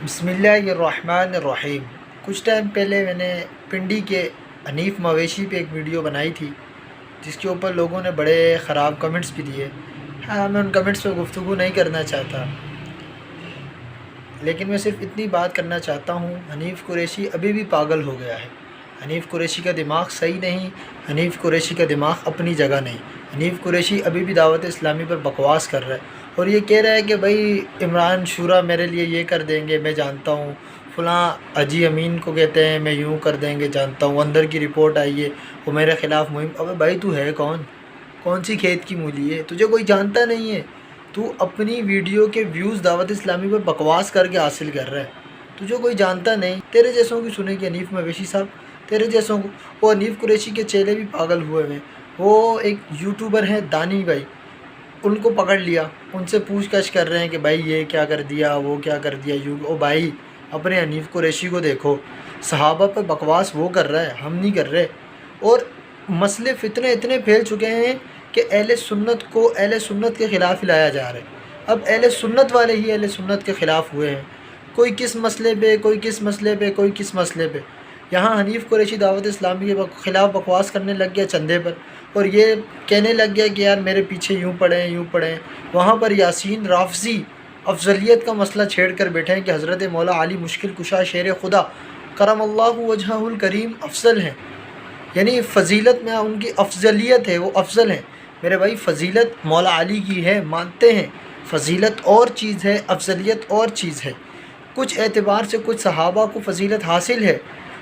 بسم اللہ الرحمن الرحیم۔ کچھ ٹائم پہلے میں نے پنڈی کے حنیف مویشی پہ ایک ویڈیو بنائی تھی جس کے اوپر لوگوں نے بڑے خراب کمنٹس بھی دیے۔ ہاں، میں ان کمنٹس پہ گفتگو نہیں کرنا چاہتا، لیکن میں صرف اتنی بات کرنا چاہتا ہوں، حنیف قریشی ابھی بھی پاگل ہو گیا ہے۔ حنیف قریشی کا دماغ صحیح نہیں، حنیف قریشی کا دماغ اپنی جگہ نہیں۔ حنیف قریشی ابھی بھی دعوت اسلامی پر بکواس کر رہا ہے اور یہ کہہ رہا ہے کہ بھائی عمران شورا میرے لیے یہ کر دیں گے، میں جانتا ہوں، فلاں اجی امین کو کہتے ہیں میں یوں کر دیں گے، جانتا ہوں، اندر کی رپورٹ آئی ہے، وہ میرے خلاف مہم۔ ابے بھائی تو ہے کون سی کھیت کی مولی ہے؟ تجھے کوئی جانتا نہیں ہے۔ تو اپنی ویڈیو کے ویوز دعوت اسلامی پر بکواس کر کے حاصل کر رہا ہے، تجھے کوئی جانتا نہیں۔ تیرے جیسوں کی سنے کہ حنیف مویشی صاحب، تیرے جیسوں کو، وہ حنیف قریشی کے چیلے بھی پاگل ہوئے ہوئے ہیں۔ وہ ایک یوٹیوبر ہیں دانی بھائی، ان کو پکڑ لیا، ان سے پوچھ گچھ کر رہے ہیں کہ بھائی یہ کیا کر دیا، وہ کیا کر دیا۔ او بھائی، اپنے حنیف قریشی کو دیکھو، صحابہ پر بکواس وہ کر رہا ہے، ہم نہیں کر رہے۔ اور مسئلے فتنے اتنے پھیل چکے ہیں کہ اہل سنت کو اہل سنت کے خلاف لایا جا رہا ہے۔ اب اہل سنت والے ہی اہل سنت کے خلاف ہوئے ہیں، کوئی کس مسئلے پہ، کوئی کس مسئلے پہ، کوئی کس مسئلے پہ۔ یہاں حنیف قریشی دعوت اسلامی کے خلاف بکواس کرنے لگ گیا چندے پر، اور یہ کہنے لگ گیا کہ یار میرے پیچھے یوں پڑھیں۔ وہاں پر یاسین رافضی افضلیت کا مسئلہ چھیڑ کر بیٹھے ہیں کہ حضرت مولا علی مشکل کشا شیر خدا کرم اللہ وجہہ الکریم افضل ہیں، یعنی فضیلت میں ان کی افضلیت ہے، وہ افضل ہیں۔ میرے بھائی، فضیلت مولا علی کی ہے، مانتے ہیں، فضیلت اور چیز ہے، افضلیت اور چیز ہے۔ کچھ اعتبار سے کچھ صحابہ کو فضیلت حاصل ہے،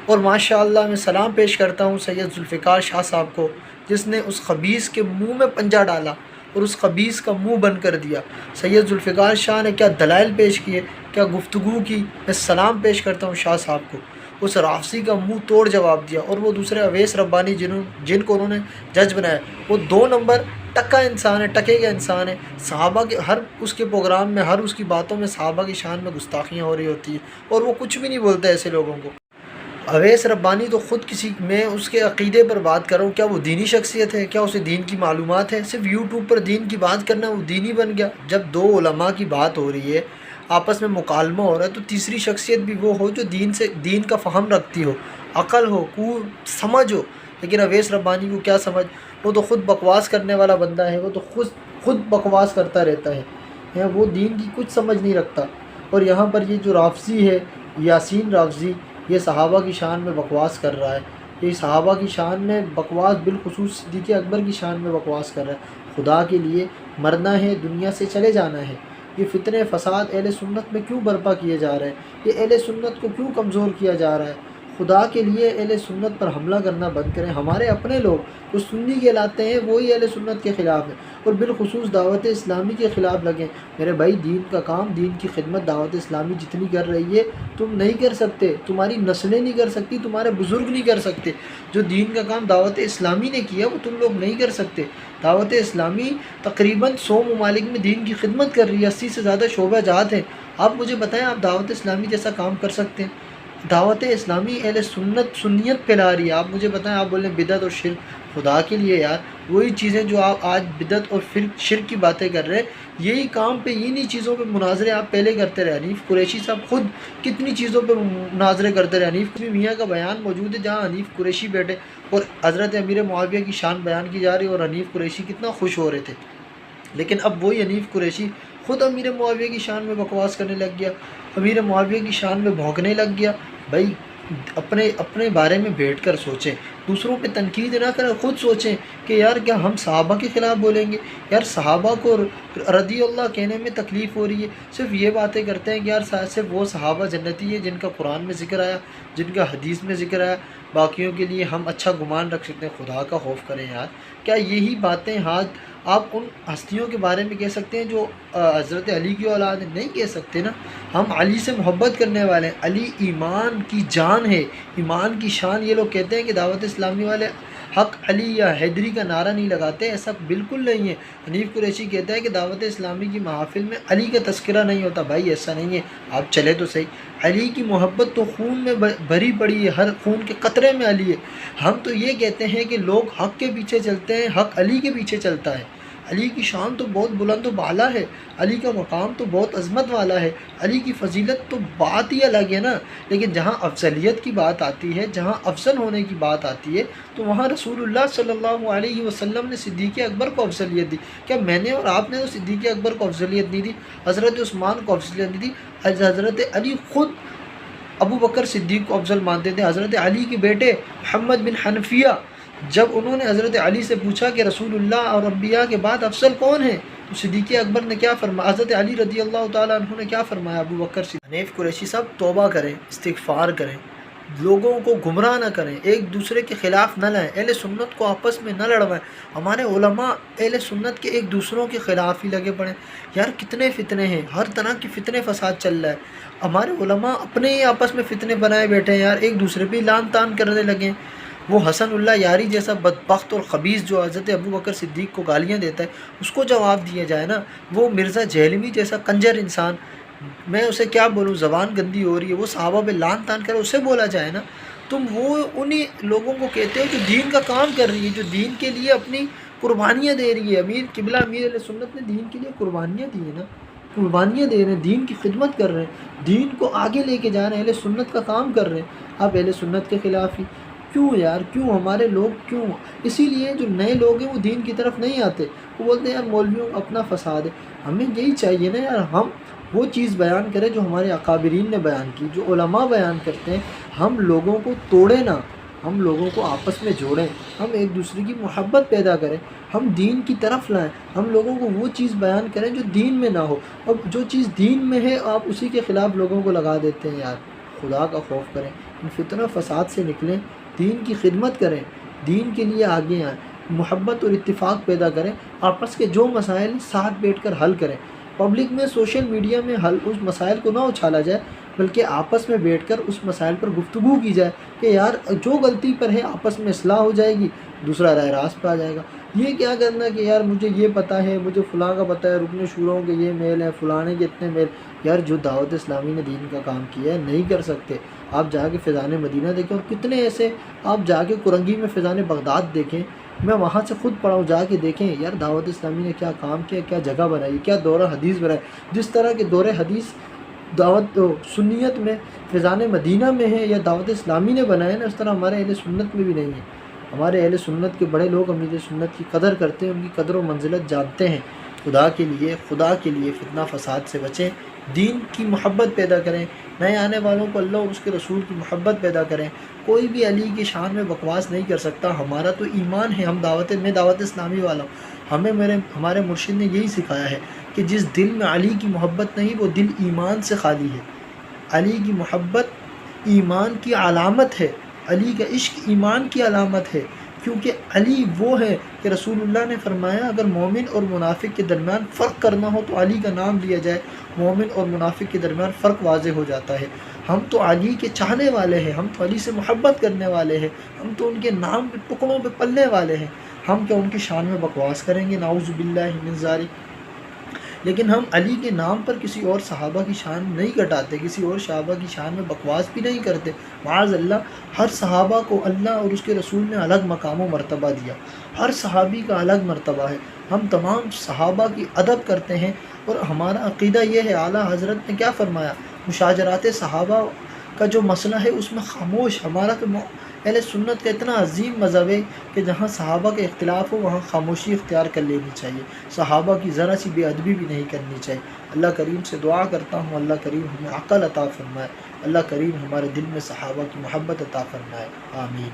اور ماشاءاللہ میں سلام پیش کرتا ہوں سید ذوالفقار شاہ صاحب کو، جس نے اس خبیث کے منہ میں پنجہ ڈالا اور اس خبیث کا منہ بند کر دیا۔ سید ذوالفقار شاہ نے کیا دلائل پیش کیے، کیا گفتگو کی۔ میں سلام پیش کرتا ہوں شاہ صاحب کو، اس رافضی کا منہ توڑ جواب دیا۔ اور وہ دوسرے اویس ربانی جن کو انہوں نے جج بنایا، وہ 2 نمبر ٹکا انسان ہے، ٹکے کا انسان ہے۔ صحابہ کے ہر اس کے پروگرام میں، ہر اس کی باتوں میں صحابہ کی شان میں گستاخیاں ہو رہی ہوتی ہیں، اور وہ کچھ بھی نہیں بولتا ایسے لوگوں کو۔ اویس ربانی تو خود میں اس کے عقیدے پر بات کر رہا ہوں، کیا وہ دینی شخصیت ہے؟ کیا اسے دین کی معلومات ہے؟ صرف یوٹیوب پر دین کی بات کرنا وہ دینی بن گیا؟ جب 2 علماء کی بات ہو رہی ہے، آپس میں مکالمہ ہو رہا ہے، تو تیسری شخصیت بھی وہ ہو جو دین کا فہم رکھتی ہو، عقل ہو، سمجھ ہو۔ لیکن اویس ربانی کو کیا سمجھ؟ وہ تو خود بکواس کرنے والا بندہ ہے، وہ تو خود بکواس کرتا رہتا ہے، وہ دین کی کچھ سمجھ نہیں رکھتا۔ اور یہاں پر یہ جو رافضی ہے، یاسین رافضی، یہ صحابہ کی شان میں بکواس کر رہا ہے، یہ صحابہ کی شان میں بکواس، بالخصوص صدیق اکبر کی شان میں بکواس کر رہا ہے۔ خدا کے لیے مرنا ہے، دنیا سے چلے جانا ہے۔ یہ فتنے فساد اہل سنت میں کیوں برپا کیے جا رہے ہیں؟ یہ اہل سنت کو کیوں کمزور کیا جا رہا ہے؟ خدا کے لیے اہل سنت پر حملہ کرنا بند کریں۔ ہمارے اپنے لوگ جو سنی کہلاتے ہیں وہی اہل سنت کے خلاف ہیں، اور بالخصوص دعوت اسلامی کے خلاف لگیں۔ میرے بھائی، دین کا کام، دین کی خدمت دعوت اسلامی جتنی کر رہی ہے تم نہیں کر سکتے، تمہاری نسلیں نہیں کر سکتی، تمہارے بزرگ نہیں کر سکتے۔ جو دین کا کام دعوت اسلامی نے کیا وہ تم لوگ نہیں کر سکتے۔ دعوت اسلامی تقریباً 100 ممالک میں دین کی خدمت کر رہی ہے، 80 سے زیادہ شعبہ جات ہیں۔ آپ مجھے بتائیں، آپ دعوت اسلامی جیسا کام کر سکتے ہیں؟ دعوت اسلامی اہل سنیت پھیلا رہی ہے۔ آپ مجھے بتائیں، آپ بولیں بدعت اور شرک، خدا کے لیے یار، وہی چیزیں جو آپ آج بدعت اور شرک کی باتیں کر رہے ہیں، یہی کام پہ، انہی چیزوں پہ مناظرے آپ پہلے کرتے رہے۔ حنیف قریشی صاحب خود کتنی چیزوں پہ مناظرے کرتے رہے۔ حنیف میاں کا بیان موجود ہے جہاں حنیف قریشی بیٹھے اور حضرت امیر معاویہ کی شان بیان کی جا رہی ہے، اور حنیف قریشی کتنا خوش ہو رہے تھے۔ لیکن اب وہی حنیف قریشی خود امیر معاویہ کی شان میں بکواس کرنے لگ گیا، امیر معاویہ کی شان میں بھونکنے لگ گیا۔ بھائی، اپنے بارے میں بیٹھ کر سوچیں، دوسروں پہ تنقید نہ کریں، خود سوچیں کہ یار کیا ہم صحابہ کے خلاف بولیں گے؟ یار صحابہ کو رضی اللہ کہنے میں تکلیف ہو رہی ہے، صرف یہ باتیں کرتے ہیں کہ یار صرف وہ صحابہ جنتی ہے جن کا قرآن میں ذکر آیا، جن کا حدیث میں ذکر آیا، باقیوں کے لیے ہم اچھا گمان رکھ سکتے ہیں۔ خدا کا خوف کریں یار، کیا یہی باتیں آپ ان ہستیوں کے بارے میں کہہ سکتے ہیں جو حضرت علی کی اولاد ہیں؟ نہیں کہہ سکتے نا۔ ہم علی سے محبت کرنے والے ہیں، علی ایمان کی جان ہے، ایمان کی شان۔ یہ لوگ کہتے ہیں کہ دعوت اسلامی والے حق علی یا حیدری کا نعرہ نہیں لگاتے، ایسا بالکل نہیں ہے۔ حنیف قریشی کہتا ہے کہ دعوت اسلامی کی محافل میں علی کا تذکرہ نہیں ہوتا۔ بھائی ایسا نہیں ہے، آپ چلے تو صحیح۔ علی کی محبت تو خون میں بھری پڑی ہے، ہر خون کے قطرے میں علی ہے۔ ہم تو یہ کہتے ہیں کہ لوگ حق کے پیچھے چلتے ہیں، حق علی کے پیچھے چلتا ہے۔ علی کی شان تو بہت بلند و بالا ہے، علی کا مقام تو بہت عظمت والا ہے، علی کی فضیلت تو بات ہی الگ ہے نا۔ لیکن جہاں افضلیت کی بات آتی ہے، جہاں افضل ہونے کی بات آتی ہے، تو وہاں رسول اللہ صلی اللہ علیہ وسلم نے صدیق اکبر کو افضلیت دی۔ کیا میں نے اور آپ نے تو صدیق اکبر کو افضلیت نہیں دی؟ حضرت عثمان کو افضلیت نہیں دی؟ حضرت علی خود ابو بکر صدیق کو افضل مانتے تھے۔ حضرت علی کے بیٹے محمد بن حنفیہ، جب انہوں نے حضرت علی سے پوچھا کہ رسول اللہ اور انبیاء کے بعد افضل کون ہے، تو صدیق اکبر نے کیا فرمایا، حضرت علی رضی اللہ تعالیٰ عنہ نے کیا فرمایا، ابو بکر صدیق۔ حنیف قریشی صاحب توبہ کریں، استغفار کریں، لوگوں کو گمراہ نہ کریں، ایک دوسرے کے خلاف نہ لائیں، اہل سنت کو آپس میں نہ لڑوائیں۔ ہمارے علماء اہل سنت کے ایک دوسروں کے خلاف ہی لگے پڑے۔ یار کتنے فتنے ہیں، ہر طرح کی فتنے فساد چل رہا ہے۔ ہمارے علماء اپنے ہی آپس میں فتنے بنائے بیٹھے ہیں، یار ایک دوسرے پہ لان تان کرنے لگے۔ وہ حسن اللہ یاری جیسا بدبخت اور خبیث جو حضرت ابو بکر صدیق کو گالیاں دیتا ہے، اس کو جواب دیا جائے نا۔ وہ مرزا جہلمی جیسا کنجر انسان، میں اسے کیا بولوں، زبان گندی ہو رہی ہے، وہ صحابہ پہ لان تان کرے، اسے بولا جائے نا۔ تم وہ انہی لوگوں کو کہتے ہو جو دین کا کام کر رہی ہے، جو دین کے لیے اپنی قربانیاں دے رہی ہے۔ امیر قبلہ امیر علیہ سنت نے دین کے لیے قربانیاں دی ہیں نا، قربانیاں دے رہے ہیں، دین کی خدمت کر رہے ہیں، دین کو آگے لے کے جا رہے ہیں، اہل سنت کا کام کر رہے ہیں۔ آپ اہل سنت کے خلاف ہی کیوں یار، کیوں ہمارے لوگ کیوں؟ اسی لیے جو نئے لوگ ہیں وہ دین کی طرف نہیں آتے، وہ بولتے ہیں یار مولویوں کا اپنا فساد ہے۔ ہمیں یہی چاہیے نا یار، ہم وہ چیز بیان کریں جو ہمارے اکابرین نے بیان کی، جو علماء بیان کرتے ہیں۔ ہم لوگوں کو توڑیں نا، ہم لوگوں کو آپس میں جوڑیں، ہم ایک دوسرے کی محبت پیدا کریں، ہم دین کی طرف لائیں، ہم لوگوں کو وہ چیز بیان کریں جو دین میں نہ ہو۔ اب جو چیز دین میں ہے آپ اسی کے خلاف لوگوں کو لگا دیتے ہیں۔ یار خدا کا خوف کریں، ان فتنہ فساد سے نکلیں، دین کی خدمت کریں، دین کے لیے آگے آئیں، محبت اور اتفاق پیدا کریں، آپس کے جو مسائل ساتھ بیٹھ کر حل کریں۔ پبلک میں سوشل میڈیا میں اس مسائل کو نہ اچھالا جائے، بلکہ آپس میں بیٹھ کر اس مسائل پر گفتگو کی جائے کہ یار جو غلطی پر ہے آپس میں اصلاح ہو جائے گی، دوسرا راہ راست پہ آ جائے گا۔ یہ کیا کرنا کہ یار مجھے یہ پتہ ہے، مجھے فلاں کا پتہ ہے، رکن شوروں کے یہ میل ہیں، فلانے کے اتنے میل۔ یار جو دعوت اسلامی نے دین کا کام کیا ہے نہیں کر سکتے۔ آپ جا کے فیضان مدینہ دیکھیں، اور کتنے ایسے، آپ جا کے کرنگی میں فیضان بغداد دیکھیں، میں وہاں سے خود پڑھا ہوں، جا کے دیکھیں یار دعوت اسلامی نے کیا کام کیا، کیا جگہ بنائی، کیا دورہ حدیث بنائی۔ جس طرح کے دورہ حدیث دعوت سنیت میں فیضان مدینہ میں ہے یا دعوت اسلامی نے بنایا نا، اس طرح ہمارے اہل سنت میں بھی نہیں ہے۔ ہمارے اہل سنت کے بڑے لوگ امیر سنت کی قدر کرتے ہیں، ان کی قدر و منزلت جانتے ہیں۔ خدا کے لیے فتنہ فساد سے بچیں، دین کی محبت پیدا کریں، نئے آنے والوں کو اللہ اور اس کے رسول کی محبت پیدا کریں۔ کوئی بھی علی کی شان میں بکواس نہیں کر سکتا۔ ہمارا تو ایمان ہے، میں دعوت اسلامی والا ہوں، ہمارے مرشد نے یہی سکھایا ہے کہ جس دل میں علی کی محبت نہیں وہ دل ایمان سے خالی ہے۔ علی کی محبت ایمان کی علامت ہے، علی کا عشق ایمان کی علامت ہے، کیونکہ علی وہ ہے کہ رسول اللہ نے فرمایا اگر مومن اور منافق کے درمیان فرق کرنا ہو تو علی کا نام لیا جائے، مومن اور منافق کے درمیان فرق واضح ہو جاتا ہے۔ ہم تو علی کے چاہنے والے ہیں، ہم تو علی سے محبت کرنے والے ہیں، ہم تو ان کے نام کے ٹکڑوں پہ پلنے والے ہیں۔ ہم کیا ان کی شان میں بکواس کریں گے؟ نعوذ باللہ من ذالک۔ لیکن ہم علی کے نام پر کسی اور صحابہ کی شان نہیں گھٹاتے، کسی اور صحابہ کی شان میں بکواس بھی نہیں کرتے۔ معاذ اللہ، ہر صحابہ کو اللہ اور اس کے رسول نے الگ مقام و مرتبہ دیا، ہر صحابی کا الگ مرتبہ ہے۔ ہم تمام صحابہ کی ادب کرتے ہیں، اور ہمارا عقیدہ یہ ہے، اعلیٰ حضرت نے کیا فرمایا، مشاجرات صحابہ کا جو مسئلہ ہے اس میں خاموش، ہمارا تو اہل سنت کا اتنا عظیم مذہب ہے کہ جہاں صحابہ کے اختلاف ہو وہاں خاموشی اختیار کر لینی چاہیے، صحابہ کی ذرا سی بے ادبی بھی نہیں کرنی چاہیے۔ اللہ کریم سے دعا کرتا ہوں اللہ کریم ہمیں عقل عطا فرمائے، اللہ کریم ہمارے دل میں صحابہ کی محبت عطا فرمائے، آمین۔